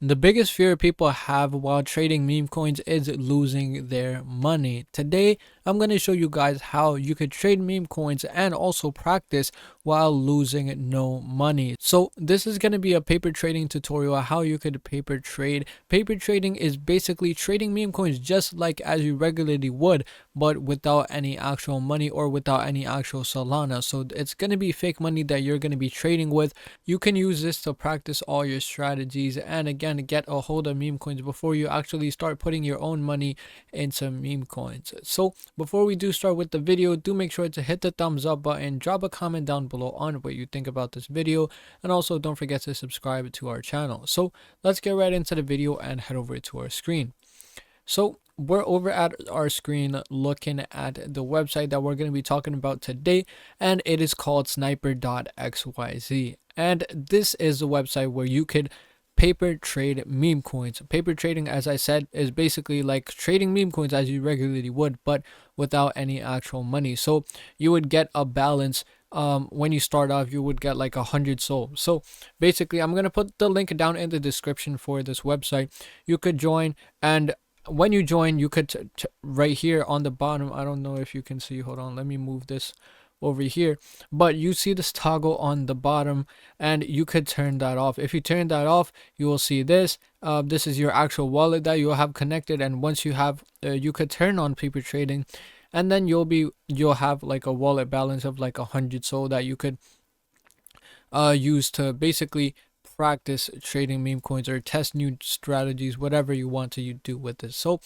The biggest fear people have while trading meme coins is losing their money. Today, I'm going to show you guys how you could trade meme coins and also practice while losing no money. So this is going to be a paper trading tutorial how you could paper trade. Paper trading is basically trading meme coins just like as you regularly would, but without any actual money or without any actual Solana. So it's going to be fake money that you're going to be trading with. You can use this to practice all your strategies and again get a hold of meme coins before you actually start putting your own money into meme coins. So before we do start with the video, do make sure to hit the thumbs up button, drop a comment down below on what you think about this video, and also don't forget to subscribe to our channel. So let's get right into the video and head over to our screen. So we're over at our screen looking at the website that we're going to be talking about today, and it is called sniper.xyz. And this is the website where you could paper trade meme coins. Paper trading, as I said, is basically like trading meme coins as you regularly would, but without any actual money. So you would get a balance. When you start off, you would get like 100 SOL. So basically, I'm going to put the link down in the description for this website. You could join, and when you join, you could right here on the bottom, I don't know if you can see, hold on, let me move this over here, but you see this toggle on the bottom and you could turn that off. If you turn that off, you will see this. This is your actual wallet that you'll have connected, and once you have you could turn on paper trading, and then you'll have like a wallet balance of like 100 SOL that you could use to basically practice trading meme coins or test new strategies, whatever you want to do with this. So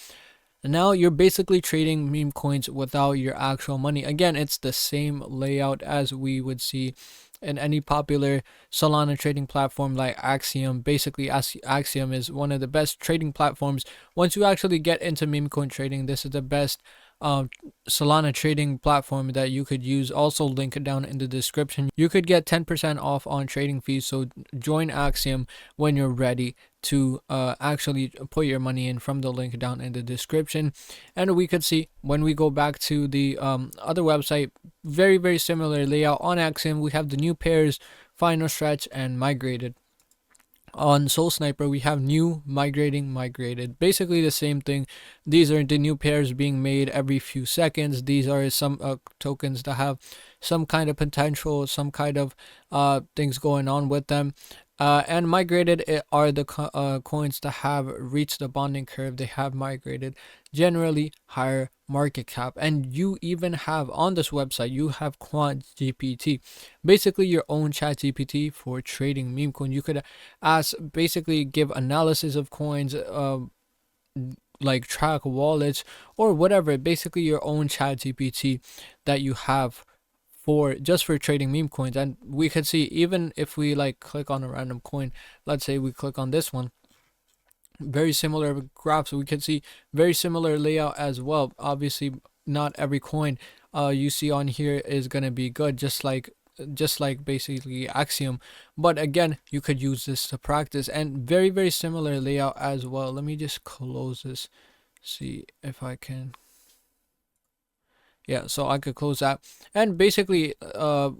now you're basically trading meme coins without your actual money. Again, it's the same layout as we would see in any popular Solana trading platform like Axiom. Basically, Axiom is one of the best trading platforms. Once you actually get into meme coin trading, this is the best Solana trading platform that you could use. Also link it down in the description. You could get 10% off on trading fees, so join Axiom when you're ready to actually put your money in from the link down in the description. And we could see when we go back to the other website, very similar layout. On Axiom we have the new pairs, final stretch, and migrated. On Soul Sniper we have new, migrating, migrated, basically the same thing. These are the new pairs being made every few seconds. These are some tokens that have some kind of potential, some kind of things going on with them. And migrated are the coins that have reached the bonding curve. They have migrated, generally higher market cap. And you even have on this website, you have Quant GPT, basically your own chat GPT for trading meme coin. You could basically give analysis of coins, like track wallets or whatever, basically your own chat GPT that you have for just for trading meme coins. And we could see, even if we like click on a random coin, let's say we click on this one, very similar graphs. We can see very similar layout as well. Obviously not every coin you see on here is going to be good, just like basically Axiom, but again you could use this to practice. And very similar layout as well. Let me just close this, see if I can. Yeah, so I could close that, and basically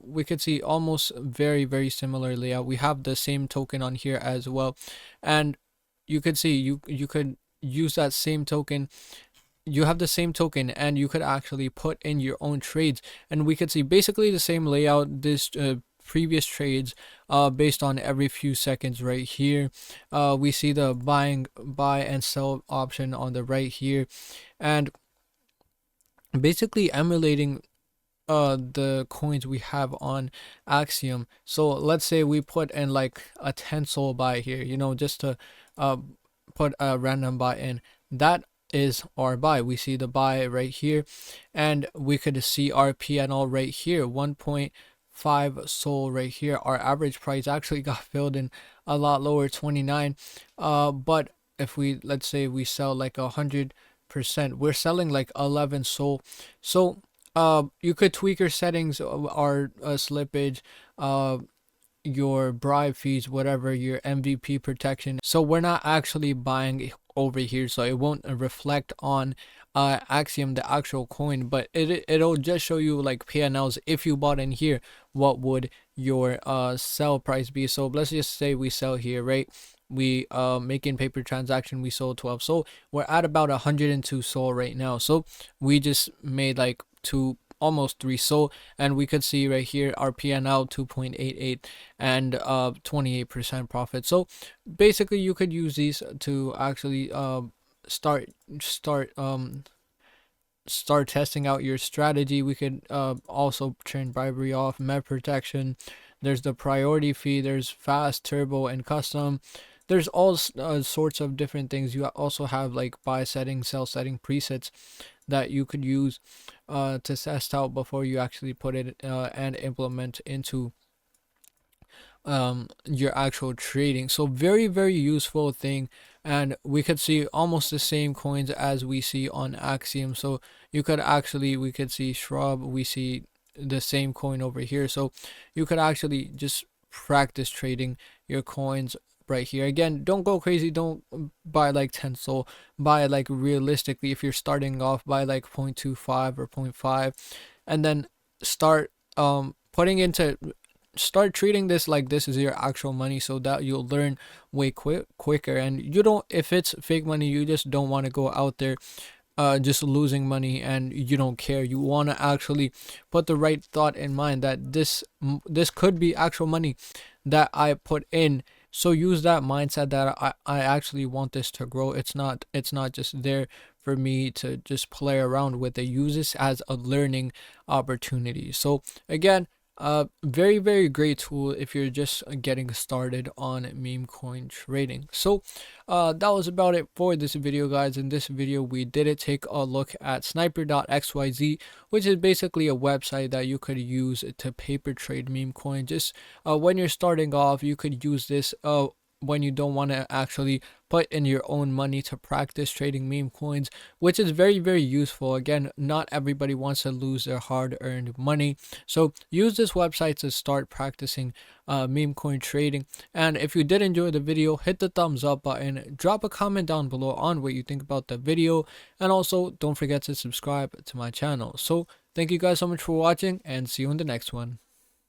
we could see almost very similar layout. We have the same token on here as well, and you could see you could use that same token. You have the same token and you could actually put in your own trades, and we could see basically the same layout. This previous trades based on every few seconds right here. We see the buy and sell option on the right here, and basically emulating the coins we have on Axiom. So let's say we put in like a 10 SOL buy here, you know, just to put a random buy in. That is our buy. We see the buy right here, and we could see our PNL right here, 1.5 SOL right here. Our average price actually got filled in a lot lower, 29. But if we, let's say we sell like 100%, we're selling like 11 SOL. So you could tweak your settings, our slippage, your bribe fees, whatever, your MVP protection. So we're not actually buying over here, so it won't reflect on Axiom, the actual coin, but it'll just show you like PNLs. If you bought in here, what would your sell price be? So let's just say we sell here, right? we making paper transaction, we sold 12 SOL. We're at about 102 SOL right now. So we just made like almost 3 SOL, and we could see right here our PNL 2.88 and 28% profit. So basically you could use these to actually start start start testing out your strategy. We could also turn bribery off, MEP protection. There's the priority fee. There's fast, turbo, and custom. There's all sorts of different things. You also have like buy setting, sell setting presets that you could use to test out before you actually put it and implement into your actual trading. So very, very useful thing. And we could see almost the same coins as we see on Axiom. So you could actually, we could see Shrub, we see the same coin over here. So you could actually just practice trading your coins right here. Again, don't go crazy, don't buy like 10 SOL, buy like realistically, if you're starting off, buy like 0.25 or 0.5, and then start putting into, start treating this like this is your actual money, so that you'll learn way quicker. And you don't, if it's fake money, you just don't want to go out there just losing money and you don't care. You want to actually put the right thought in mind that this could be actual money that I put in. So use that mindset that I actually want this to grow. It's not just there for me to just play around with it. Use this as a learning opportunity. So again, very, very great tool if you're just getting started on meme coin trading. So that was about it for this video, guys. In this video we did take a look at sniper.xyz, which is basically a website that you could use to paper trade meme coin. Just when you're starting off, you could use this when you don't want to actually put in your own money to practice trading meme coins, which is very, very useful. Again, not everybody wants to lose their hard-earned money, so use this website to start practicing meme coin trading. And if you did enjoy the video, hit the thumbs up button, drop a comment down below on what you think about the video, and also don't forget to subscribe to my channel. So thank you guys so much for watching, and see you in the next one.